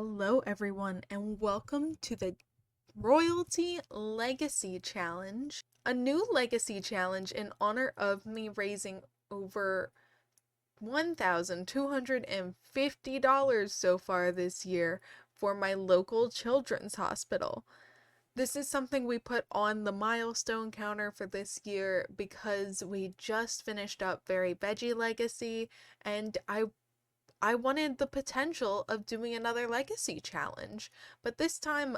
Hello, everyone, and welcome to the Royalty Legacy Challenge, a new legacy challenge in honor of me raising over $1,250 so far this year for my local children's hospital. This is something we put on the milestone counter for this year because we just finished up Very Veggie Legacy, and I wanted the potential of doing another legacy challenge, but this time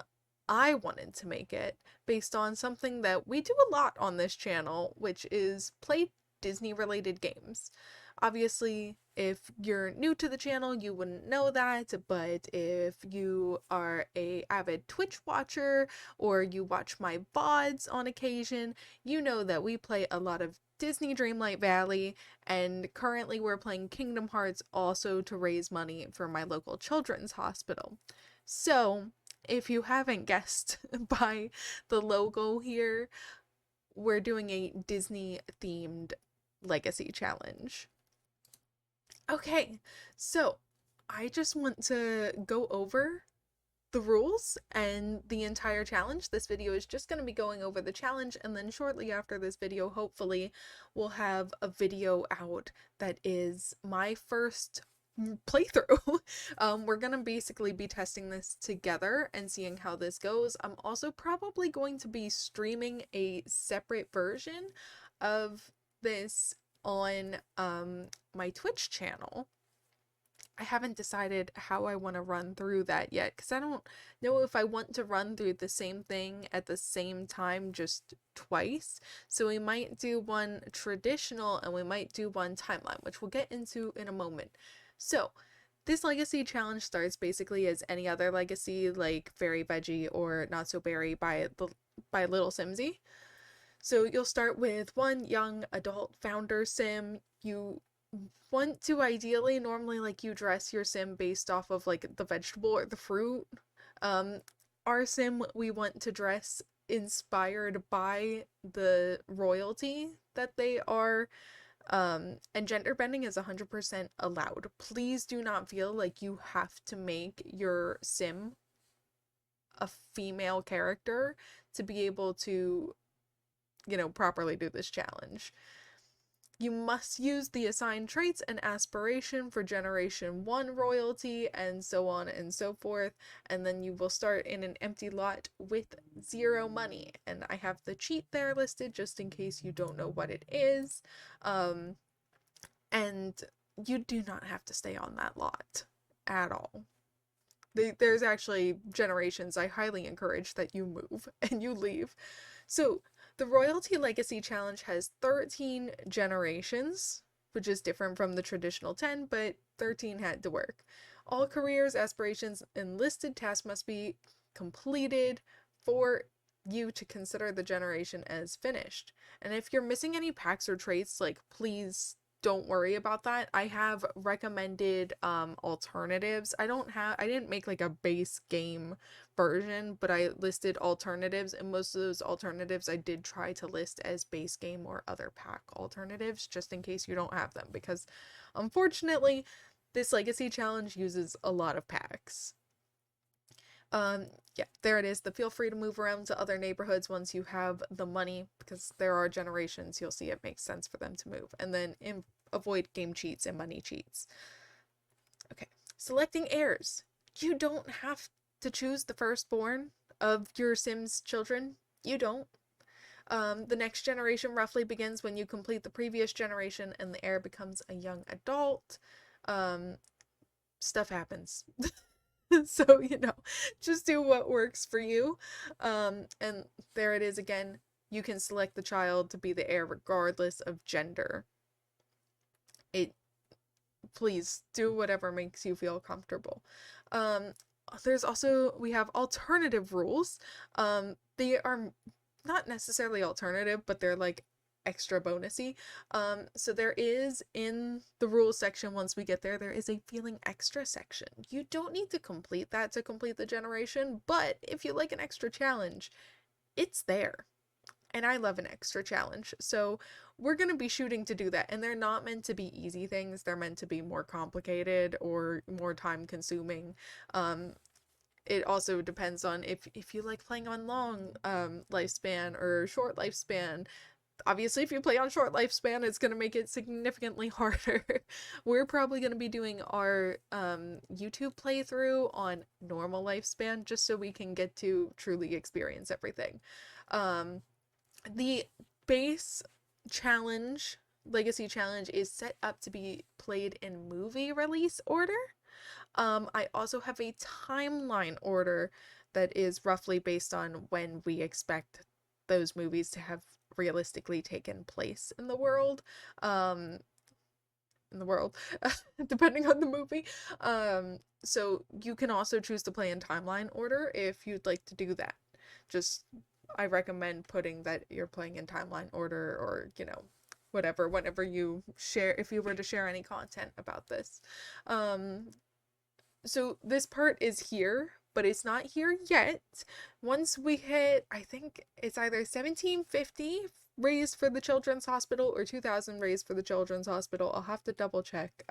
I wanted to make it based on something that we do a lot on this channel, which is play Disney related games. Obviously, if you're new to the channel, you wouldn't know that, but if you are a avid Twitch watcher or you watch my VODs on occasion, you know that we play a lot of Disney Dreamlight Valley, and currently we're playing Kingdom Hearts also to raise money for my local children's hospital. So, if you haven't guessed by the logo here, we're doing a Disney themed legacy challenge. Okay, so I just want to go over the rules and the entire challenge. This video is just going to be going over the challenge, and then shortly after this video, hopefully, we'll have a video out that is my first playthrough. We're going to basically be testing this together and seeing how this goes. I'm also probably going to be streaming a separate version of this on my Twitch channel. I haven't decided how I want to run through that yet because I don't know if I want to run through the same thing at the same time just twice. So we might do one traditional and we might do one timeline, which we'll get into in a moment. So this legacy challenge starts basically as any other legacy, like Very Veggie or Not So Berry by Little Simsy. So you'll start with one young adult founder sim. You want to ideally normally like you dress your sim based off of like the vegetable or the fruit. Um our sim we want to dress inspired by the royalty that they are, and gender bending is 100% allowed. Please do not feel like you have to make your sim a female character to be able to, properly do this challenge. You must use the assigned traits and aspiration for Generation 1 royalty, and so on and so forth. And then you will start in an empty lot with 0 money. And I have the cheat there listed just in case you don't know what it is. And you do not have to stay on that lot at all. There's actually generations I highly encourage that you move and you leave. So the Royalty Legacy Challenge has 13 generations, which is different from the traditional 10, but 13 had to work. All careers, aspirations, and listed tasks must be completed for you to consider the generation as finished. And if you're missing any packs or traits, like, please don't worry about that. I have recommended alternatives. I didn't make like a base game version, but I listed alternatives, and most of those alternatives I did try to list as base game or other pack alternatives just in case you don't have them, because unfortunately this legacy challenge uses a lot of packs. Yeah, there it is. The feel free to move around to other neighborhoods once you have the money, because there are generations you'll see it makes sense for them to move. And then avoid game cheats and money cheats. Okay, selecting heirs. You don't have to choose the firstborn of your Sims children. You don't. The next generation roughly begins when you complete the previous generation and the heir becomes a young adult. Stuff happens. So, just do what works for you. And there it is again. You can select the child to be the heir regardless of gender. Please do whatever makes you feel comfortable. We have alternative rules. They are not necessarily alternative, but they're like extra bonusy. So there is, in the rules section, once we get there is a feeling extra section. You don't need to complete that to complete the generation, but if you like an extra challenge, it's there. And I love an extra challenge. So we're going to be shooting to do that. And they're not meant to be easy things. They're meant to be more complicated or more time consuming. it also depends on if you like playing on long lifespan or short lifespan. Obviously, if you play on short lifespan, it's going to make it significantly harder. We're probably going to be doing our YouTube playthrough on normal lifespan just so we can get to truly experience everything. Um, the base challenge, Legacy Challenge, is set up to be played in movie release order. I also have a timeline order that is roughly based on when we expect those movies to have realistically taken place in the world. Um, in the world, depending on the movie. So you can also choose to play in timeline order if you'd like to do that. Just, I recommend putting that you're playing in timeline order, or, whatever, whenever you share, if you were to share any content about this. Um, so this part is here, but it's not here yet. Once we hit, I think it's either 1750 raised for the Children's Hospital or 2000 raised for the Children's Hospital. I'll have to double check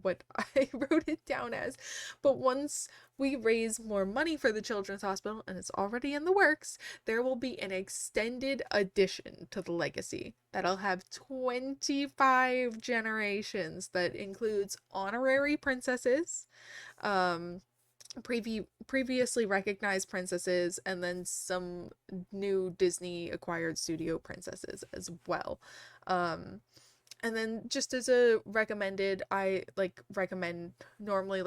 what I wrote it down as. But once we raise more money for the Children's Hospital, and it's already in the works, there will be an extended addition to the legacy that'll have 25 generations that includes honorary princesses, um previously recognized princesses, and then some new Disney acquired studio princesses as well. And then, just as a recommended, I recommend normally,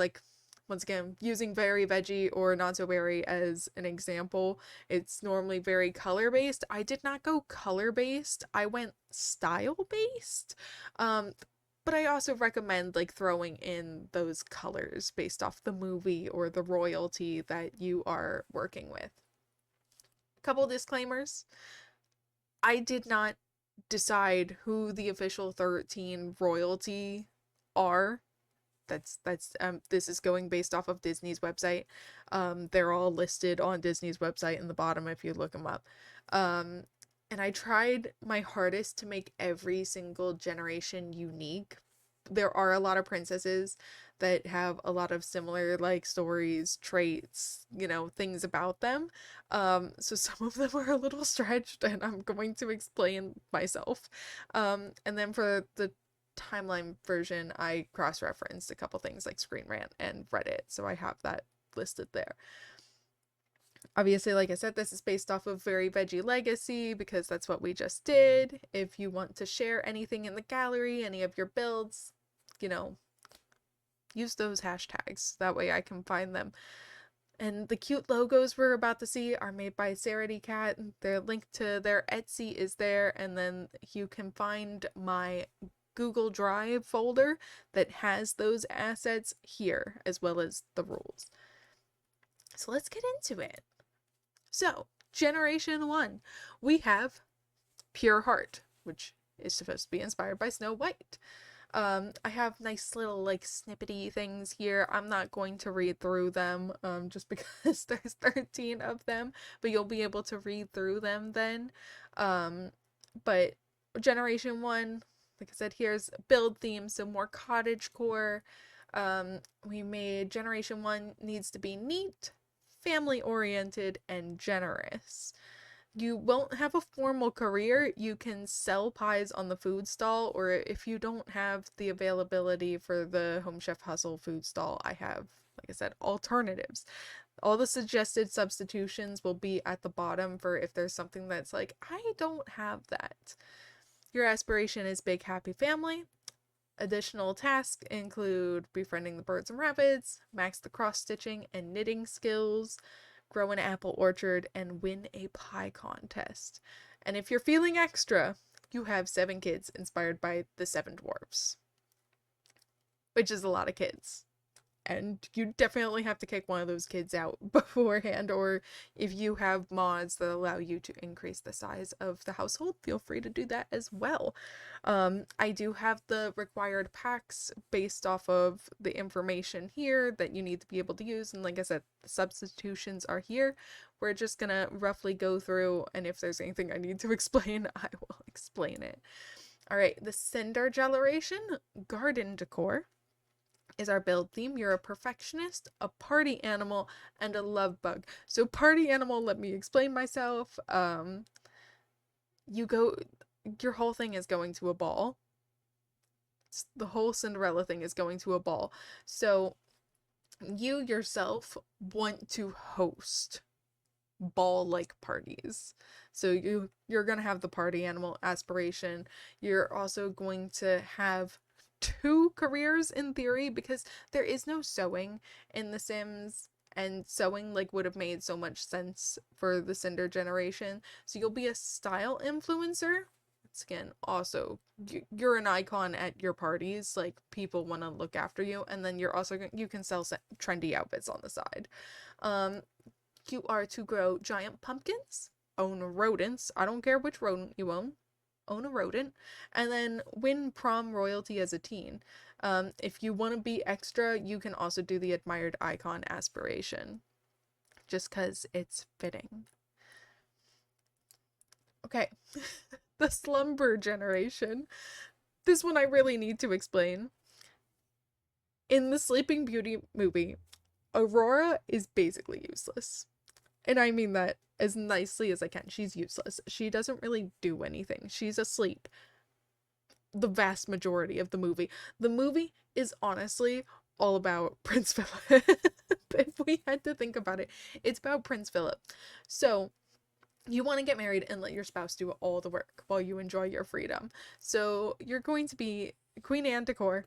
once again, using Very Veggie or Not So Berry as an example. It's normally very color based. I did not go color based, I went style based. But I also recommend throwing in those colors based off the movie or the royalty that you are working with. Couple disclaimers. I did not decide who the official 13 royalty are. This is going based off of Disney's website. They're all listed on Disney's website in the bottom if you look them up. And I tried my hardest to make every single generation unique. There are a lot of princesses that have a lot of similar stories, traits, things about them. So some of them are a little stretched, and I'm going to explain myself. And then for the timeline version, I cross-referenced a couple things like Screen Rant and Reddit, so I have that listed there. Obviously, like I said, this is based off of Very Veggie Legacy because that's what we just did. If you want to share anything in the gallery, any of your builds, use those hashtags. That way I can find them. And the cute logos we're about to see are made by Sarity Cat. Their link to their Etsy is there, and then you can find my Google Drive folder that has those assets here, as well as the rules. So let's get into it. So, Generation 1, we have Pure Heart, which is supposed to be inspired by Snow White. I have nice little snippety things here. I'm not going to read through them just because there's 13 of them, but you'll be able to read through them then. But Generation 1, like I said, here's build theme, so more cottagecore. We made Generation 1 needs to be neat, family oriented, and generous. You won't have a formal career. You can sell pies on the food stall, or if you don't have the availability for the Home Chef Hustle food stall, I have, like I said, alternatives. All the suggested substitutions will be at the bottom for if there's something that's I don't have that. Your aspiration is big happy family. Additional tasks include befriending the birds and rabbits, max the cross-stitching and knitting skills, grow an apple orchard, and win a pie contest. And if you're feeling extra, you have 7 kids inspired by the 7 dwarfs, which is a lot of kids. And you definitely have to kick one of those kids out beforehand, or if you have mods that allow you to increase the size of the household, feel free to do that as well. I do have the required packs based off of the information here that you need to be able to use, and like I said, the substitutions are here. We're just gonna roughly go through, and if there's anything I need to explain, I will explain it. Alright, the Cinder Generation, garden decor. is our build theme. You're a perfectionist, a party animal, and a love bug. So party animal, let me explain myself. Your whole thing is going to a ball. The whole Cinderella thing is going to a ball. So you yourself want to host ball-like parties. So you're going to have the party animal aspiration. You're also going to have two careers in theory, because there is no sewing in The Sims, and sewing like would have made so much sense for the Cinder generation. So you'll be a style influencer. Once again, also you're an icon at your parties, like people want to look after you, and then you can sell trendy outfits on the side. You are to grow giant pumpkins, own rodents, I don't care which rodent you own a rodent, and then win prom royalty as a teen. If you want to be extra, you can also do the admired icon aspiration, just because it's fitting. Okay, the slumber generation. This one I really need to explain. In the Sleeping Beauty movie, Aurora is basically useless. And I mean that as nicely as I can. She's useless. She doesn't really do anything. She's asleep the vast majority of the movie. The movie is honestly all about Prince Philip. If we had to think about it, it's about Prince Philip. So you want to get married and let your spouse do all the work while you enjoy your freedom. So you're going to be Queen Anne decor.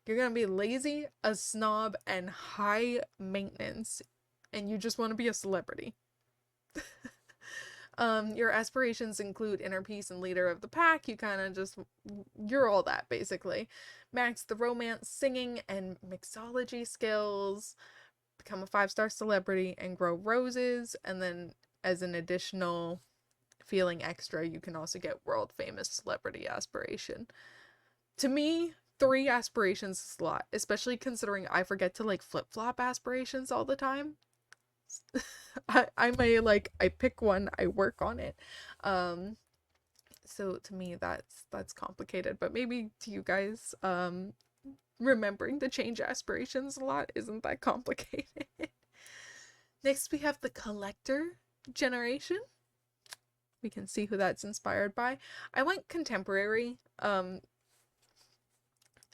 You're going to be lazy, a snob, and high maintenance. And you just want to be a celebrity. Your aspirations include inner peace and leader of the pack. You're all that, basically. Max the romance, singing, and mixology skills. Become a 5-star celebrity and grow roses. And then as an additional feeling extra, you can also get world famous celebrity aspiration. To me, 3 aspirations is a lot, especially considering I forget to like flip-flop aspirations all the time. I pick one, I work on it. So to me that's complicated, but maybe to you guys, remembering to change aspirations a lot isn't that complicated. Next we have the collector generation. We can see who that's inspired by. I went contemporary.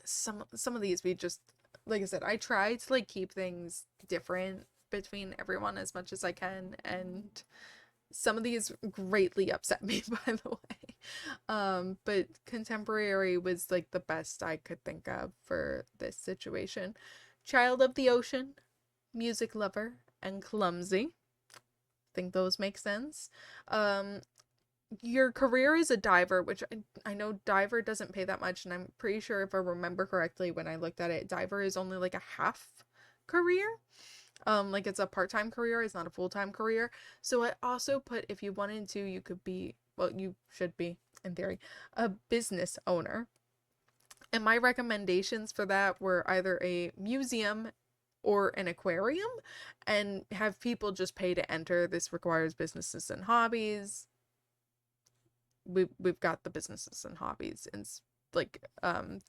Some of these we just, like I said, I try to like keep things different between everyone as much as I can, and some of these greatly upset me, by the way. But contemporary was like the best I could think of for this situation. Child of the ocean, music lover, and clumsy. I think those make sense. Your career is a diver, which I know diver doesn't pay that much, and I'm pretty sure if I remember correctly when I looked at it, diver is only like a half career. Like it's a part-time career, it's not a full-time career. So I also put, if you wanted to, you could be, well, you should be, in theory, a business owner. And my recommendations for that were either a museum or an aquarium, and have people just pay to enter. This requires businesses and hobbies. We've got the businesses and hobbies, and like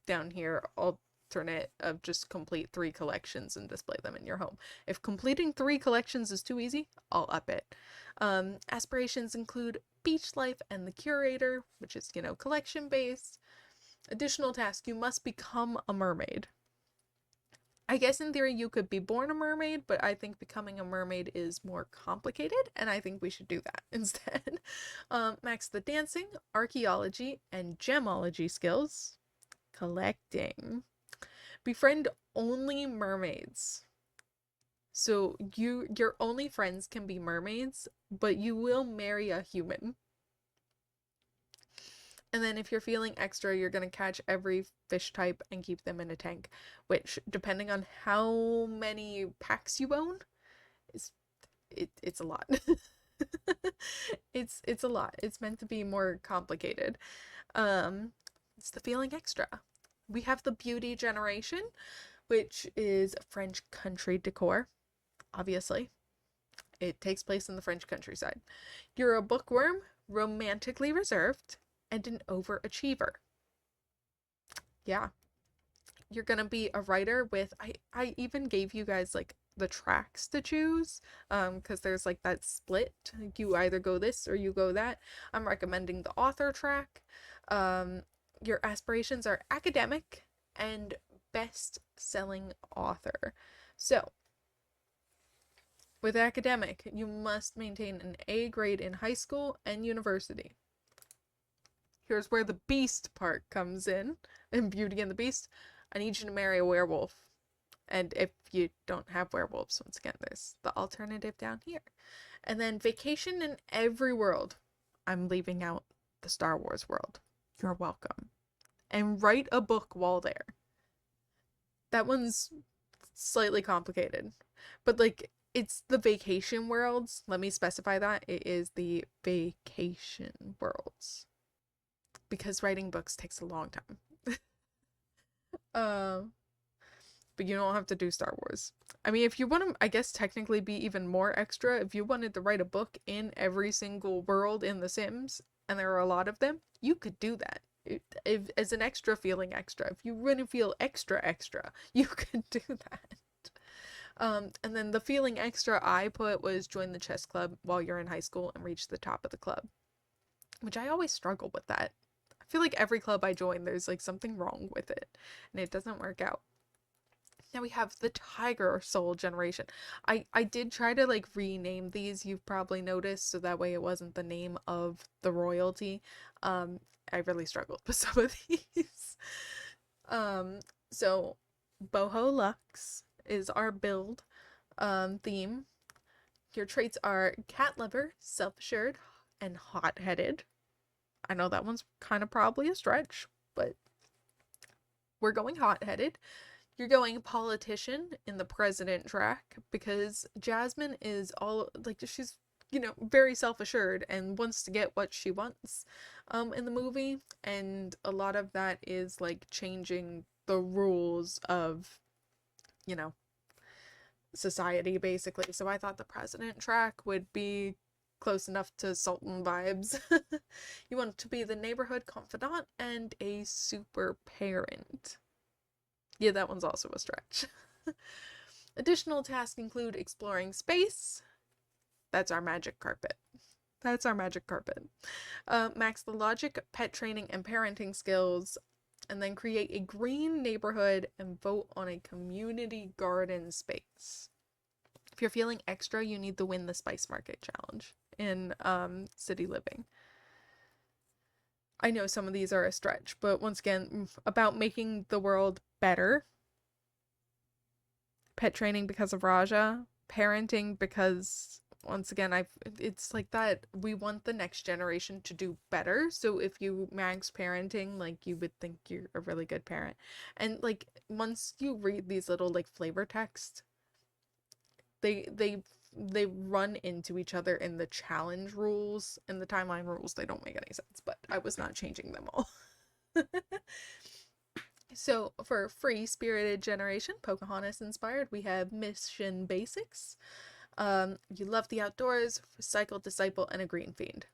down here alternate of just complete 3 collections and display them in your home. If completing 3 collections is too easy, I'll up it. Aspirations include beach life and the curator, which is, collection based. Additional task, you must become a mermaid. I guess in theory you could be born a mermaid, but I think becoming a mermaid is more complicated, and I think we should do that instead. Max the dancing, archaeology, and gemology skills. Collecting. Befriend only mermaids. So your only friends can be mermaids, but you will marry a human. And then if you're feeling extra, you're going to catch every fish type and keep them in a tank, which, depending on how many packs you own, it's a lot. It's a lot. It's meant to be more complicated. It's the feeling extra. We have the beauty generation, which is French country decor, obviously. It takes place in the French countryside. You're a bookworm, romantically reserved, and an overachiever. Yeah. you're gonna be a writer with, I even gave you guys like the tracks to choose, because there's like that split. You either go this or you go that. I'm recommending the author track. Your aspirations are academic and best-selling author. So, with academic, you must maintain an A grade in high school and university. Here's where the beast part comes in Beauty and the Beast. I need you to marry a werewolf. And if you don't have werewolves, once again, there's the alternative down here. And then vacation in every world. I'm leaving out the Star Wars world. You're welcome. And write a book while there. That one's slightly complicated. But like, it's the vacation worlds. Let me specify that. It is the vacation worlds. Because writing books takes a long time. But you don't have to do Star Wars. I mean, if you want to, I guess, technically be even more extra, if you wanted to write a book in every single world in The Sims, and there are a lot of them, you could do that. If as an extra feeling extra. If you really feel extra, you could do that. And then the feeling extra I put was join the chess club while you're in high school and reach the top of the club. Which I always struggle with that. I feel like every club I join, there's like something wrong with it. And it doesn't work out. Now we have the Tiger Soul generation. I did try to like rename these, you've probably noticed, so that way it wasn't the name of the royalty. I really struggled with some of these. So Boho Lux is our build theme. Your traits are cat lover, self-assured, and hot-headed. I know that one's kind of probably a stretch, but we're going hot-headed. You're going politician in the president track because Jasmine is all like, she's, you know, very self-assured and wants to get what she wants in the movie, and a lot of that is like changing the rules of, you know, society basically. So I thought the president track would be close enough to Sultan vibes. You want to be the neighborhood confidant and a super parent. Yeah, that one's also a stretch. Additional tasks include exploring space. That's our magic carpet. That's our magic carpet. Max the logic, pet training, and parenting skills. And then create a green neighborhood and vote on a community garden space. If you're feeling extra, you need to win the Spice Market Challenge in City Living. I know some of these are a stretch, but once again, about making the world better. Pet training because of Raja. Parenting because, once again, it's like that we want the next generation to do better. So if you max parenting, like, you would think you're a really good parent. And like, once you read these little like flavor text, they run into each other in the challenge rules and the timeline rules. They don't make any sense, but I was not changing them all. So for free spirited generation, Pocahontas inspired, we have Mission Basics. You love the outdoors, recycle, disciple, and a green fiend.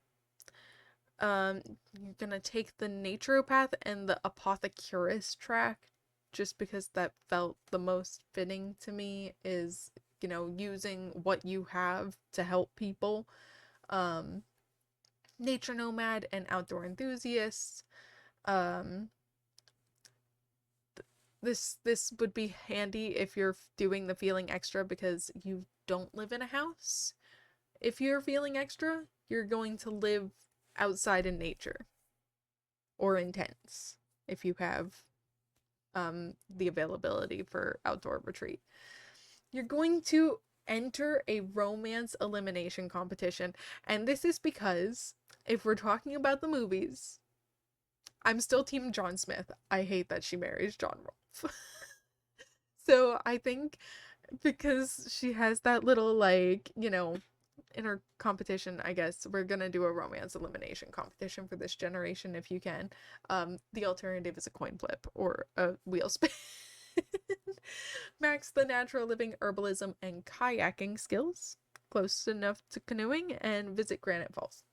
You're gonna take the naturopath and the apothecurist track just because that felt the most fitting to me, is, you know, using what you have to help people. Nature nomad and outdoor enthusiast. This would be handy if you're doing the feeling extra because you don't live in a house. If you're feeling extra, you're going to live outside in nature or in tents if you have the availability for outdoor retreat. You're going to enter a romance elimination competition, and this is because if we're talking about the movies, I'm still team John Smith. I hate that she marries John Rolfe. So I think because she has that little, like, you know, in her competition, I guess we're gonna do a romance elimination competition for this generation if you can. The alternative is a coin flip or a wheel spin. Max the natural living, herbalism, and kayaking skills, close enough to canoeing, and visit Granite Falls.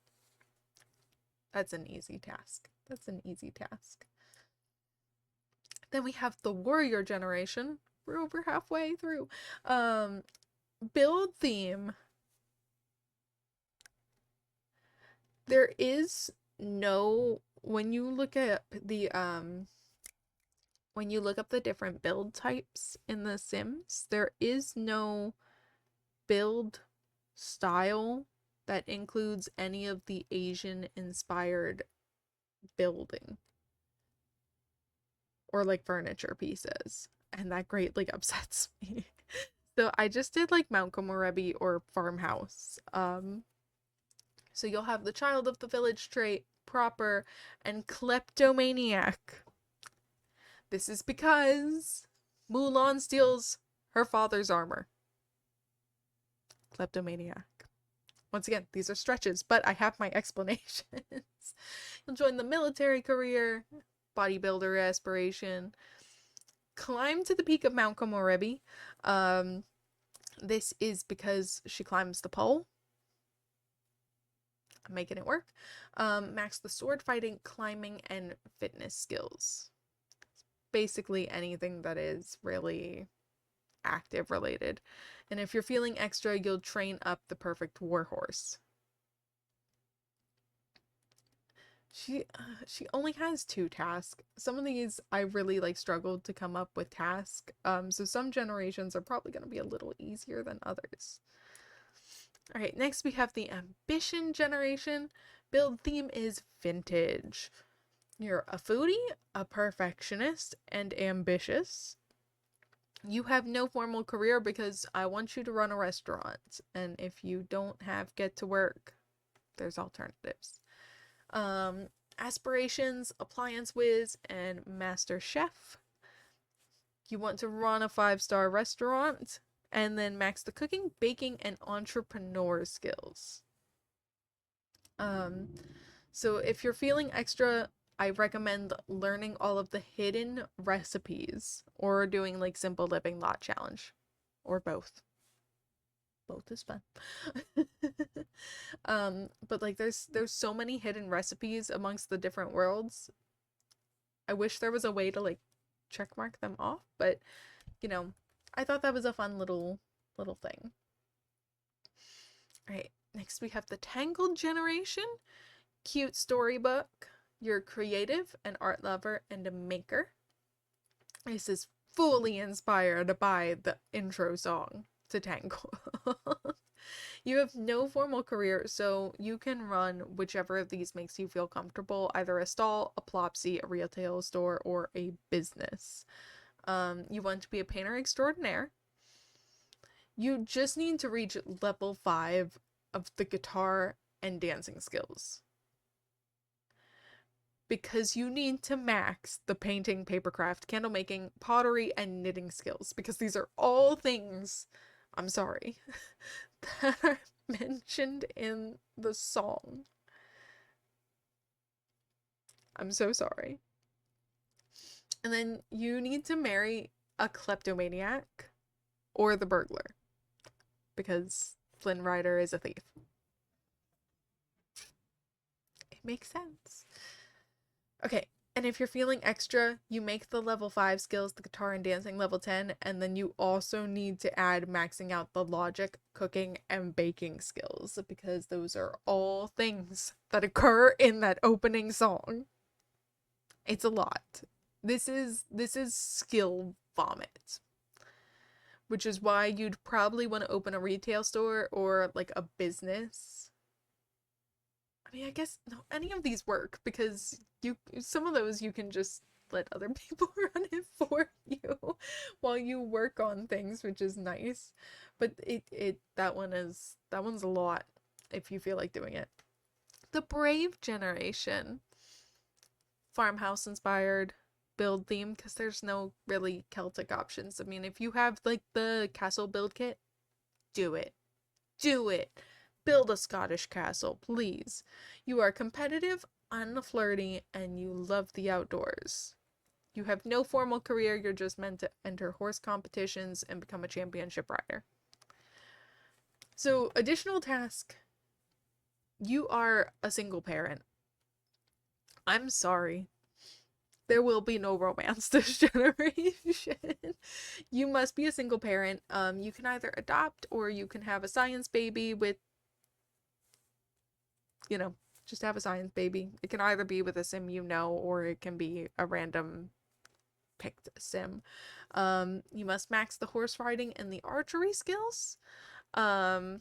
That's an easy task. That's an easy task. Then we have the warrior generation. We're over halfway through. Um, Build theme. There is no, when you look up the different build types in The Sims, there is no build style that includes any of the Asian inspired building or like furniture pieces, and that greatly upsets me. So I just did like Mount Komorebi or farmhouse. So you'll have the child of the village trait, proper, and kleptomaniac. This is because Mulan steals her father's armor. Kleptomaniac. Once again, these are stretches, but I have my explanations. You'll join the military career, bodybuilder aspiration, climb to the peak of Mount Komorebi. This is because she climbs the pole. I'm making it work. Max the sword fighting, climbing, and fitness skills. Basically anything that is really active related. And if you're feeling extra, you'll train up the perfect warhorse. She only has 2 tasks. Some of these I really like struggled to come up with tasks. So some generations are probably going to be a little easier than others. All right, next we have the ambition generation. Build theme is vintage. You're a foodie, a perfectionist, and ambitious. You have no formal career because I want you to run a restaurant. And if you don't have get to work, there's alternatives. Aspirations, appliance whiz, and master chef. You want to run a 5-star restaurant and then max the cooking, baking, and entrepreneur skills. So if you're feeling extra, I recommend learning all of the hidden recipes or doing like simple living lot challenge or both. Both is fun. But like there's so many hidden recipes amongst the different worlds. I wish there was a way to like check mark them off, but you know, I thought that was a fun little thing. All right, next we have the Tangled generation. Cute storybook. You're creative, an art lover, and a maker. This is fully inspired by the intro song to Tangled. You have no formal career, so you can run whichever of these makes you feel comfortable, either a stall, a Plopsy, a retail store, or a business. You want to be a painter extraordinaire. You just need to reach level 5 of the guitar and dancing skills. Because you need to max the painting, papercraft, candle making, pottery, and knitting skills. Because these are all things, I'm sorry, that are mentioned in the song. I'm so sorry. And then you need to marry a kleptomaniac or the burglar. Because Flynn Rider is a thief. It makes sense. Okay, and if you're feeling extra, you make the level 5 skills, the guitar and dancing level 10, and then you also need to add maxing out the logic, cooking, and baking skills, because those are all things that occur in that opening song. It's a lot. This is skill vomit. Which is why you'd probably want to open a retail store or like a business. I mean, I guess no, any of these work because some of those you can just let other people run it for you while you work on things, which is nice. But that one's a lot if you feel like doing it. The Brave generation. Farmhouse inspired, build theme, because there's no really Celtic options. I mean, if you have like the castle build kit, do it. Do it. Build a Scottish castle, please. You are competitive, unflirty, and you love the outdoors. You have no formal career, you're just meant to enter horse competitions and become a championship rider. So, additional task. You are a single parent. I'm sorry. There will be no romance this generation. You must be a single parent. You can either adopt or you can have a science baby with, you know, just have a science baby. It can either be with a sim you know, or it can be a random picked sim. You must max the horse riding and the archery skills. Um,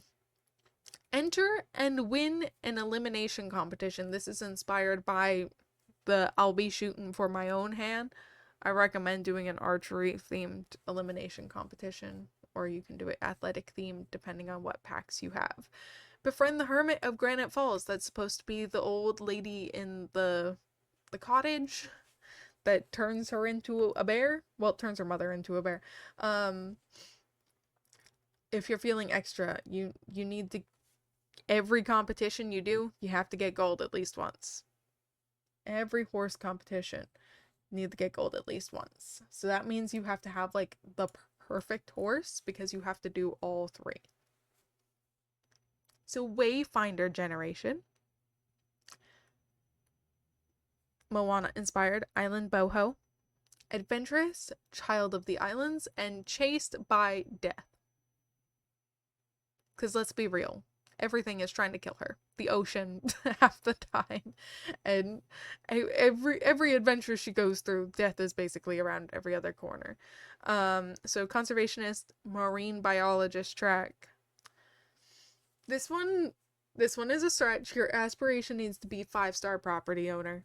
Enter and win an elimination competition. This is inspired by the I'll be shooting for my own hand. I recommend doing an archery themed elimination competition, or you can do it athletic themed depending on what packs you have. Befriend the Hermit of Granite Falls. That's supposed to be the old lady in the cottage that turns her into a bear. Well, it turns her mother into a bear. If you're feeling extra, you need to, every competition you do, you have to get gold at least once. Every horse competition, you need to get gold at least once. So that means you have to have like the perfect horse because you have to do all three. So Wayfinder generation. Moana inspired Island Boho. Adventurous, Child of the Islands, and Chased by Death. Because let's be real, everything is trying to kill her. The ocean half the time. And every adventure she goes through, death is basically around every other corner. So conservationist, marine biologist track. This one is a stretch. Your aspiration needs to be 5-star property owner.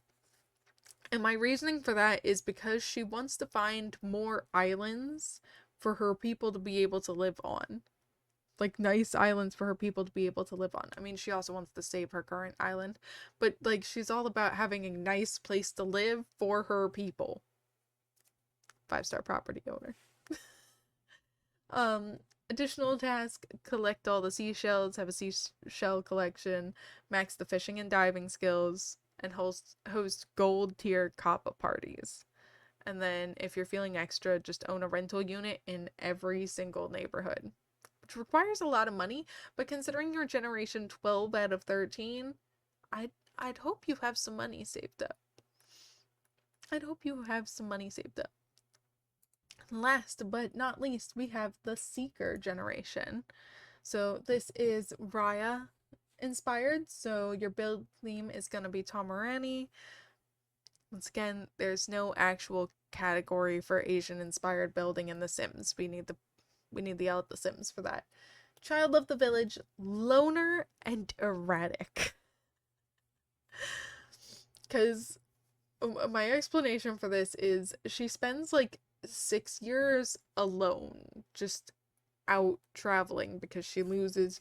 And my reasoning for that is because she wants to find more islands for her people to be able to live on. Like, nice islands for her people to be able to live on. I mean, she also wants to save her current island. But, like, she's all about having a nice place to live for her people. 5-star property owner. Additional task, collect all the seashells, have a seashell collection, max the fishing and diving skills, and host gold tier Kappa parties. And then if you're feeling extra, just own a rental unit in every single neighborhood, which requires a lot of money, but considering you're generation 12 out of 13, I'd hope you have some money saved up. I'd hope you have some money saved up. Last but not least, we have the Seeker generation. So this is Raya inspired, so your build theme is going to be Tomarani. Once again, there's no actual category for Asian inspired building in The Sims. We need the L at The Sims for that. Child of the village, loner and erratic. Because my explanation for this is she spends like 6 years alone, just out traveling because she loses,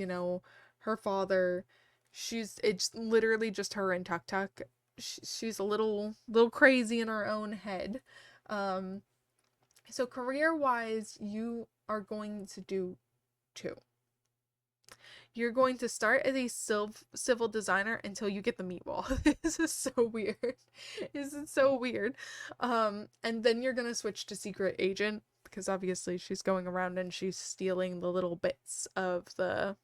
her father. It's literally just her and Tuk Tuk. She's a little crazy in her own head. So career-wise, you are going to do 2. You're going to start as a civil designer until you get the meat wall. This is so weird. This is so weird. And then you're gonna switch to secret agent because obviously she's going around and she's stealing the little bits of the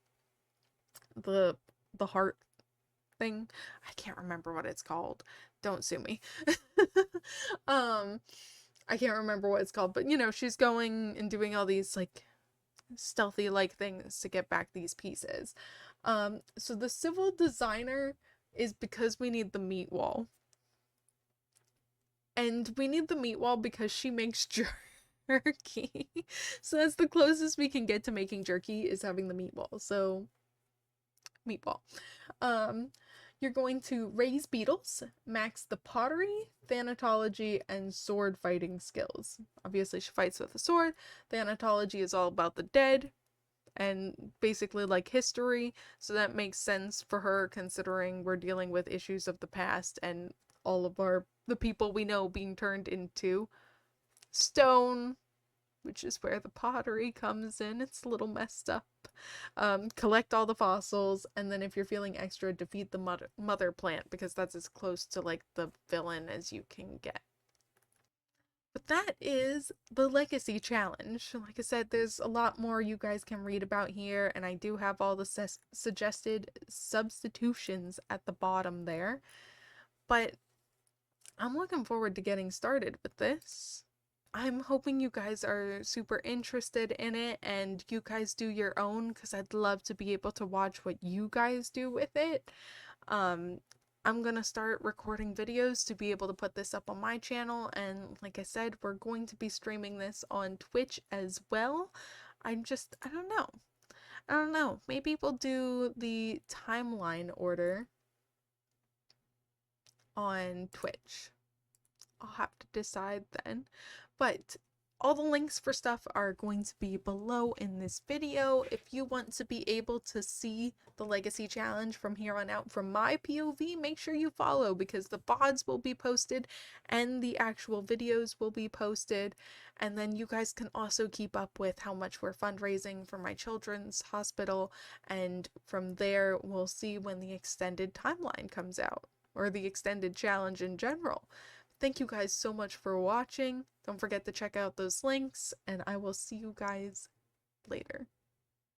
heart thing. I can't remember what it's called. Don't sue me. I can't remember what it's called, but she's going and doing all these like stealthy like things to get back these pieces. So the civil designer is because we need the meat wall. And we need the meat wall because she makes jerky. So that's the closest we can get to making jerky, is having the meat wall. So meatball. You're going to raise beetles, max the pottery, thanatology, and sword fighting skills. Obviously, she fights with a sword. Thanatology is all about the dead and basically like history, so that makes sense for her considering we're dealing with issues of the past and all of the people we know being turned into stone, which is where the pottery comes in. It's a little messed up. Collect all the fossils, and then if you're feeling extra, defeat the mother plant, because that's as close to like the villain as you can get. But that is the legacy challenge. Like I said, there's a lot more you guys can read about here, and I do have all the suggested substitutions at the bottom there. But I'm looking forward to getting started with this. I'm hoping you guys are super interested in it and you guys do your own, because I'd love to be able to watch what you guys do with it. Um, I'm gonna start recording videos to be able to put this up on my channel, and like I said, we're going to be streaming this on Twitch as well. I don't know. I don't know. Maybe we'll do the timeline order on Twitch. I'll have to decide then. But all the links for stuff are going to be below in this video. If you want to be able to see the Legacy Challenge from here on out from my POV, make sure you follow, because the VODs will be posted and the actual videos will be posted. And then you guys can also keep up with how much we're fundraising for my children's hospital. And from there, we'll see when the extended timeline comes out, or the extended challenge in general. Thank you guys so much for watching. Don't forget to check out those links, and I will see you guys later.